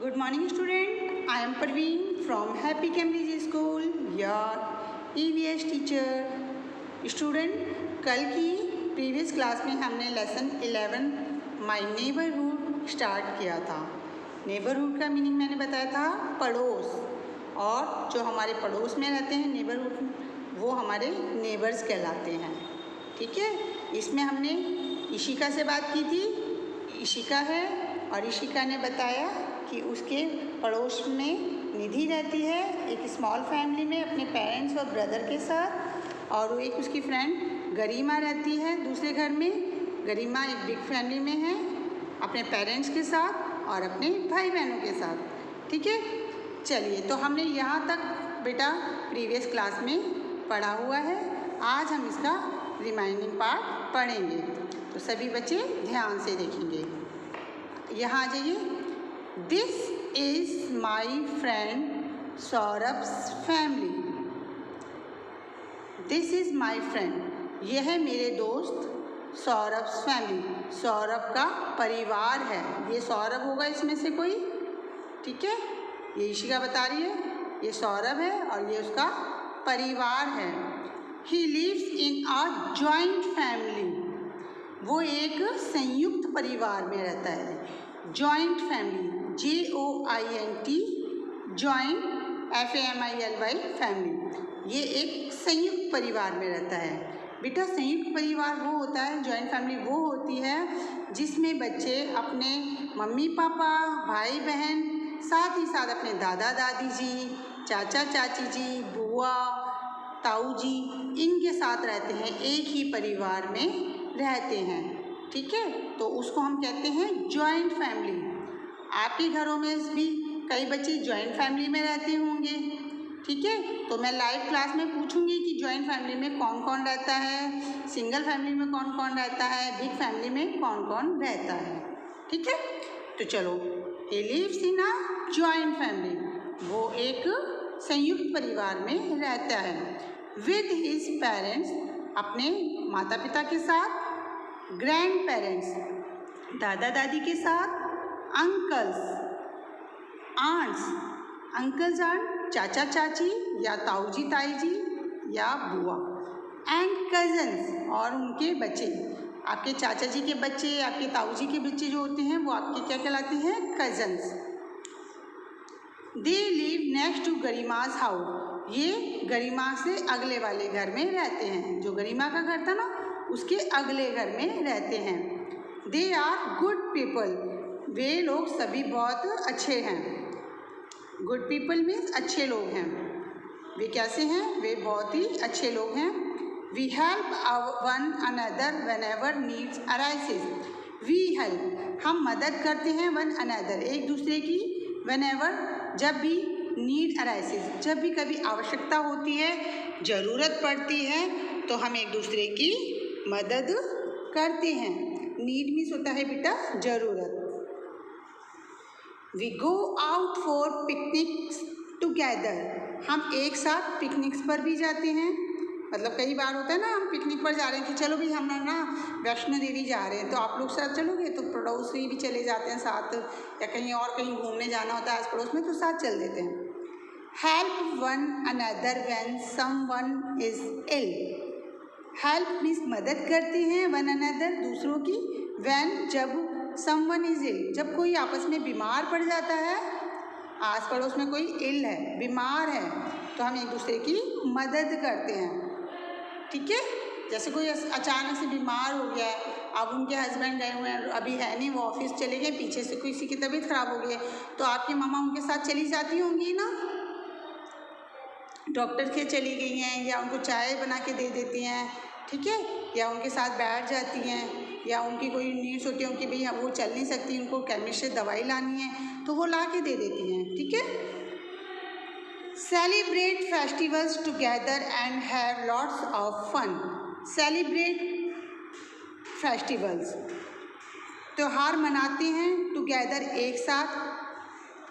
Good morning student. I am Parveen from Happy Cambridge School, your EVS teacher. Student, कल की previous class में हमने lesson 11 my neighbourhood start किया था। Neighbourhood का मीनिंग मैंने बताया था पड़ोस, और जो हमारे पड़ोस में रहते हैं नेबरहुड वो हमारे नेबर्स कहलाते हैं। ठीक है, इसमें हमने इशिका से बात की थी। इशिका है और इशिका ने बताया कि उसके पड़ोस में निधि रहती है एक स्मॉल फैमिली में अपने पेरेंट्स और ब्रदर के साथ, और वो एक उसकी फ्रेंड गरिमा रहती है दूसरे घर में। गरिमा एक बिग फैमिली में है अपने पेरेंट्स के साथ और अपने भाई बहनों के साथ। ठीक है, चलिए तो हमने यहाँ तक बेटा प्रीवियस क्लास में पढ़ा हुआ है। आज हम इसका रिमाइंडिंग पार्ट पढ़ेंगे, तो सभी बच्चे ध्यान से देखेंगे। यहाँ आ जाइए। This is my friend Saurabh's family. This is my friend, यह है मेरे दोस्त सौरभ्स फैमिली। सौरभ का परिवार है, ये सौरभ होगा इसमें से कोई। ठीक है, ये इशिका बता रही है, ये सौरभ है और ये उसका परिवार है। He lives in a joint family, वो एक संयुक्त परिवार में रहता है। Joint family, JOINT, joint FAMILY family, ये एक संयुक्त परिवार में रहता है। बेटा संयुक्त परिवार वो होता है, जॉइंट फैमिली वो होती है जिसमें बच्चे अपने मम्मी पापा, भाई बहन, साथ ही साथ अपने दादा दादी जी, चाचा चाची जी, बुआ ताऊ जी, इनके साथ रहते हैं, एक ही परिवार में रहते हैं। ठीक है, तो उसको हम कहते हैं जॉइंट फैमिली। आपके घरों में भी कई बच्चे जॉइंट फैमिली में रहते होंगे। ठीक है, तो मैं लाइव क्लास में पूछूंगी कि जॉइंट फैमिली में कौन कौन रहता है, सिंगल फैमिली में कौन कौन रहता है, बिग फैमिली में कौन कौन रहता है। ठीक है, तो चलो। He lives in a joint family, वो एक संयुक्त परिवार में रहता है। विद हिज पेरेंट्स, अपने माता पिता के साथ, ग्रैंड पेरेंट्स, दादा दादी के साथ, अंकल्स आंट्स, अंकल्स आंट चाचा चाची या ताऊ जी ताई जी या बुआ, एंड कजन्स, और उनके बच्चे। आपके चाचा जी के बच्चे, आपके ताऊ जी के बच्चे जो होते हैं वो आपके क्या कहलाते हैं, cousins. They live next to Garima's house, ये गरिमा से अगले वाले घर में रहते हैं। जो गरिमा का घर था ना उसके अगले घर में रहते हैं। दे आर गुड पीपल, वे लोग सभी बहुत अच्छे हैं। गुड पीपल मीन्स अच्छे लोग हैं। वे कैसे हैं, वे बहुत ही अच्छे लोग हैं। We help one another whenever needs arises, we help, हम मदद करते हैं, वन अनदर, एक दूसरे की, वेन एवर, जब भी, नीड अराइजेज, जब भी कभी आवश्यकता होती है, ज़रूरत पड़ती है, तो हम एक दूसरे की मदद करते हैं। नीड मीन्स होता है बेटा ज़रूरत। We go out for picnics together, हम एक साथ पिकनिक्स पर भी जाते हैं। मतलब कई बार होता है ना, हम पिकनिक पर जा रहे हैं कि चलो भाई हम ना वैष्णो देवी जा रहे हैं, तो आप लोग साथ चलोगे, तो पड़ोसी भी चले जाते हैं साथ, या कहीं और कहीं घूमने जाना होता है आस पड़ोस में तो साथ चल देते हैं। Help one another when someone is ill, help means मदद करते हैं, वन अनदर दूसरों की, व्हेन जब, समवन इज इल जब कोई आपस में बीमार पड़ जाता है, आस पड़ोस में कोई इल है, बीमार है, तो हम एक दूसरे की मदद करते हैं। ठीक है, जैसे कोई अचानक से बीमार हो गया है, अब उनके हस्बैंड गए हुए हैं, अभी है नहीं, वो ऑफिस चले गए, पीछे से किसी की तबीयत खराब हो गई है, तो आपकी मामा उनके साथ चली जाती होंगी ना, डॉक्टर के चली गई हैं, या उनको चाय बना के दे देती हैं। ठीक है, या उनके साथ बैठ जाती हैं, या उनकी कोई न्यूज़ होती है उनकी, भाई वो चल नहीं सकती, उनको केमिस्ट से दवाई लानी है, तो वो ला के दे देती हैं। ठीक है, celebrate festivals together and have lots of fun, celebrate festivals, त्यौहार मनाते हैं, टुगेदर एक साथ,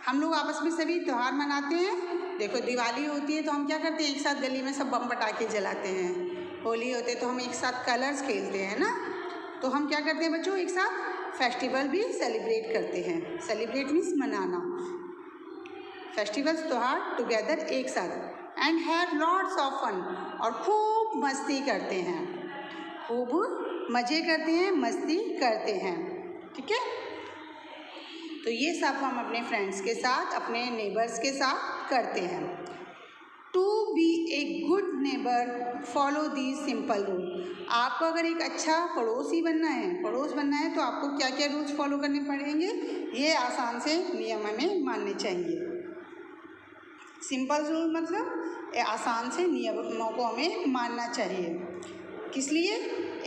हम लोग आपस में सभी त्यौहार मनाते हैं। देखो दिवाली होती है तो हम क्या करते हैं, एक साथ गली में सब बम पटाखे जलाते हैं। होली होते तो हम एक साथ कलर्स खेलते हैं ना, तो हम क्या करते हैं बच्चों, एक साथ फेस्टिवल भी सेलिब्रेट करते हैं। सेलिब्रेट मीन्स मनाना। फेस्टिवल्स त्योहार टुगेदर एक साथ, and have lots of fun, और खूब मस्ती करते हैं, खूब मज़े करते हैं, मस्ती करते हैं। ठीक है, तो ये सब हम अपने फ्रेंड्स के साथ, अपने नेबर्स के साथ करते हैं। To be a good neighbour follow these simple rule. आपको अगर एक अच्छा पड़ोसी बनना है, पड़ोस बनना है, तो आपको क्या क्या रूल्स फॉलो करने पड़ेंगे, ये आसान से नियम हमें मानने चाहिए। सिंपल रूल मतलब आसान से नियमों को हमें मानना चाहिए। किस लिए?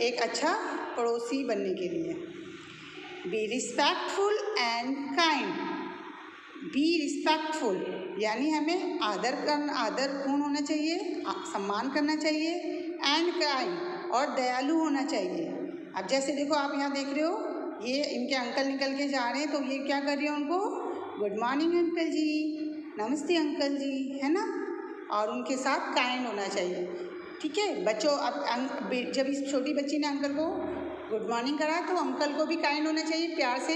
एक अच्छा पड़ोसी बनने के लिए। Be respectful and kind. Be respectful यानी हमें आदरपूर्ण होना चाहिए, सम्मान करना चाहिए, एंड काइंड और दयालु होना चाहिए। अब जैसे देखो, आप यहाँ देख रहे हो, ये इनके अंकल निकल के जा रहे हैं, तो ये क्या कर रही है उनको, गुड मॉर्निंग अंकल जी, नमस्ते अंकल जी, है ना, और उनके साथ काइंड होना चाहिए। ठीक है बच्चों, अब जब इस छोटी बच्ची ने अंकल को गुड मॉर्निंग करा, तो अंकल को भी काइंड होना चाहिए, प्यार से,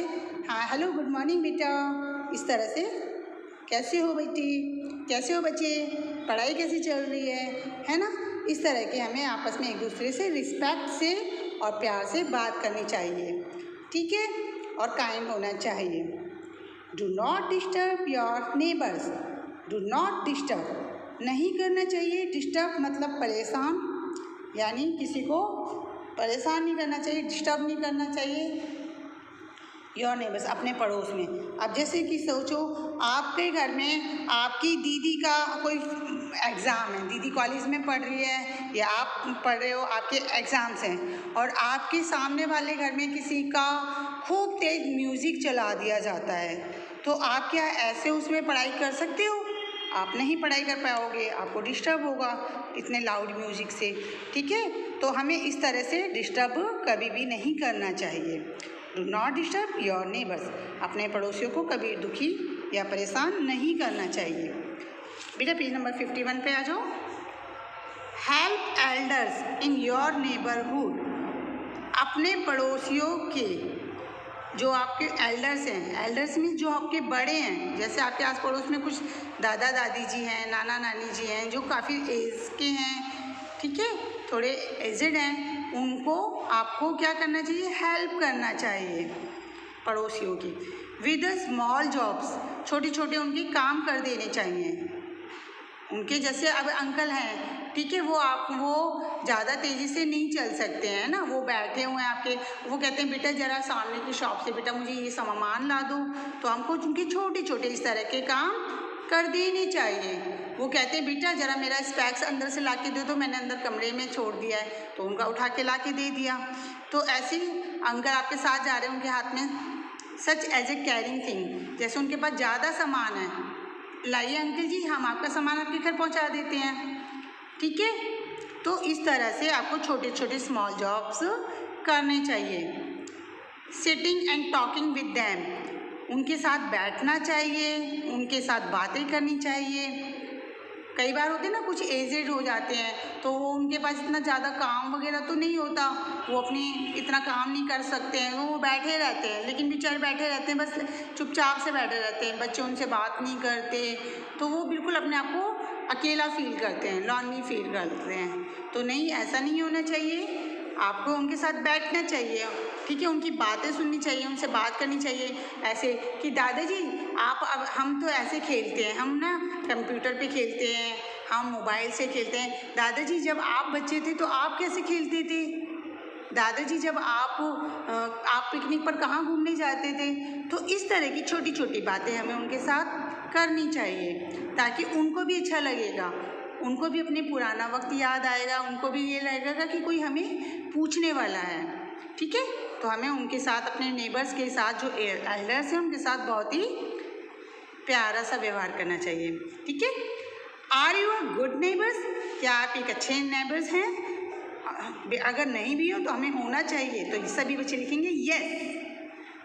हाँ हेलो गुड मॉर्निंग बेटा, इस तरह से, कैसे हो बेटी, कैसे हो बच्चे, पढ़ाई कैसी चल रही है ना, इस तरह के हमें आपस में एक दूसरे से रिस्पेक्ट से और प्यार से बात करनी चाहिए। ठीक है, और काइंड होना चाहिए। Do not disturb your neighbours. Do not disturb नहीं करना चाहिए, डिस्टर्ब मतलब परेशान, यानी किसी को परेशान नहीं करना चाहिए, डिस्टर्ब नहीं करना चाहिए योर नेबर्स, अपने पड़ोस में। अब जैसे कि सोचो, आपके घर में आपकी दीदी का कोई एग्ज़ाम है, दीदी कॉलेज में पढ़ रही है या आप पढ़ रहे हो, आपके एग्ज़ाम्स हैं, और आपके सामने वाले घर में किसी का खूब तेज़ म्यूज़िक चला दिया जाता है, तो आप क्या ऐसे उसमें पढ़ाई कर सकते हो? आप नहीं पढ़ाई कर पाओगे, आपको डिस्टर्ब होगा इतने लाउड म्यूज़िक से। ठीक है, तो हमें इस तरह से डिस्टर्ब कभी भी नहीं करना चाहिए। Do not disturb your neighbours, अपने पड़ोसियों को कभी दुखी या परेशान नहीं करना चाहिए। बेटा पेज नंबर 51 पे आ जाओ। Help elders in your neighbourhood. अपने पड़ोसियों के, जो आपके एल्डर्स हैं, एल्डर्स मीन्स जो आपके बड़े हैं, जैसे आपके आस पड़ोस में कुछ दादा दादी जी हैं, नाना नानी जी हैं, जो काफ़ी एज के हैं, ठीक है, थोड़े एजड हैं, उनको आपको क्या करना चाहिए, हेल्प करना चाहिए पड़ोसियों की। विद स्मॉल जॉब्स, छोटे छोटे उनके काम कर देने चाहिए। उनके जैसे अब अंकल हैं, ठीक है, वो ज़्यादा तेज़ी से नहीं चल सकते हैं ना, वो बैठे हुए हैं आपके, वो कहते हैं बेटा ज़रा सामने की शॉप से बेटा मुझे ये सामान ला दो, तो हमको उनके छोटे छोटे इस तरह के काम कर देने चाहिए। वो कहते हैं बेटा ज़रा मेरा स्पैक्स अंदर से ला के दे दो, मैंने अंदर कमरे में छोड़ दिया है, तो उनका उठा के ला के दे दिया। तो ऐसे ही अंकल आपके साथ जा रहे हैं, उनके हाथ में such as a caring thing, जैसे उनके पास ज़्यादा सामान है, लाइए अंकल जी हम आपका सामान आपके घर पहुंचा देते हैं। ठीक है, तो इस तरह से आपको छोटे छोटे स्मॉल जॉब्स करने चाहिए। Sitting and talking with them, उनके साथ बैठना चाहिए, उनके साथ बातें करनी चाहिए। कई बार होते हैं ना, कुछ एजेड हो जाते हैं, तो वो उनके पास इतना ज़्यादा काम वगैरह तो नहीं होता, वो अपनी इतना काम नहीं कर सकते हैं, वो बैठे रहते हैं, लेकिन बेचारे बैठे रहते हैं, बस चुपचाप से बैठे रहते हैं, बच्चे उनसे बात नहीं करते, तो वो बिल्कुल अपने आप को अकेला फील करते हैं, लॉनली फील करते हैं। तो नहीं, ऐसा नहीं होना चाहिए, आपको उनके साथ बैठना चाहिए, ठीक है, उनकी बातें सुननी चाहिए, उनसे बात करनी चाहिए, ऐसे कि दादाजी आप, अब हम तो ऐसे खेलते हैं, हम ना कंप्यूटर पे खेलते हैं, हम मोबाइल से खेलते हैं, दादाजी जब आप बच्चे थे तो आप कैसे खेलते थे, दादाजी जब आप पिकनिक पर कहाँ घूमने जाते थे। तो इस तरह की छोटी छोटी बातें हमें उनके साथ करनी चाहिए, ताकि उनको भी अच्छा लगेगा, उनको भी अपने पुराना वक्त याद आएगा, उनको भी ये लगेगा कि कोई हमें पूछने वाला है। ठीक है, तो हमें उनके साथ, अपने नेबर्स के साथ, जो एल्डर्स हैं उनके साथ बहुत ही प्यारा सा व्यवहार करना चाहिए। ठीक है, are you a good neighbours, क्या आप एक अच्छे नेबर्स हैं? अगर नहीं भी हो तो हमें होना चाहिए, तो सभी बच्चे लिखेंगे यस,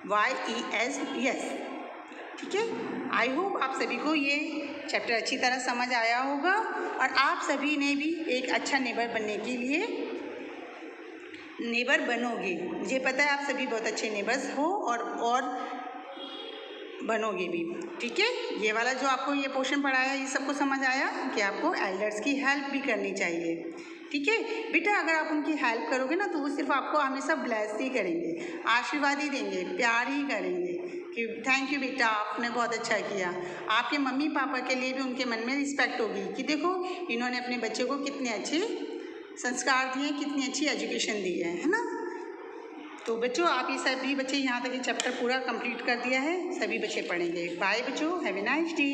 YES, यस। ठीक है, आई होप आप सभी को ये चैप्टर अच्छी तरह समझ आया होगा, और आप सभी ने भी एक अच्छा नेबर बनने के लिए नेबर बनोगे। मुझे पता है आप सभी बहुत अच्छे नेबर्स हो और बनोगे भी। ठीक है, ये वाला जो आपको ये पोर्शन पढ़ाया ये सबको समझ आया कि आपको एल्डर्स की हेल्प भी करनी चाहिए। ठीक है बेटा, अगर आप उनकी हेल्प करोगे ना तो वो सिर्फ आपको हमेशा ब्लेस ही करेंगे, आशीर्वाद ही देंगे, प्यार ही करेंगे कि थैंक यू बेटा, आपने बहुत अच्छा किया। आपके मम्मी पापा के लिए भी उनके मन में रिस्पेक्ट होगी कि देखो इन्होंने अपने बच्चे को कितने अच्छे संस्कार दिए, कितनी अच्छी एजुकेशन दी है ना। तो बच्चों आप ये सभी बच्चे यहाँ तक ये चैप्टर पूरा कंप्लीट कर दिया है, सभी बच्चे पढ़ेंगे। बाय बच्चों, हैव ए नाइस डे।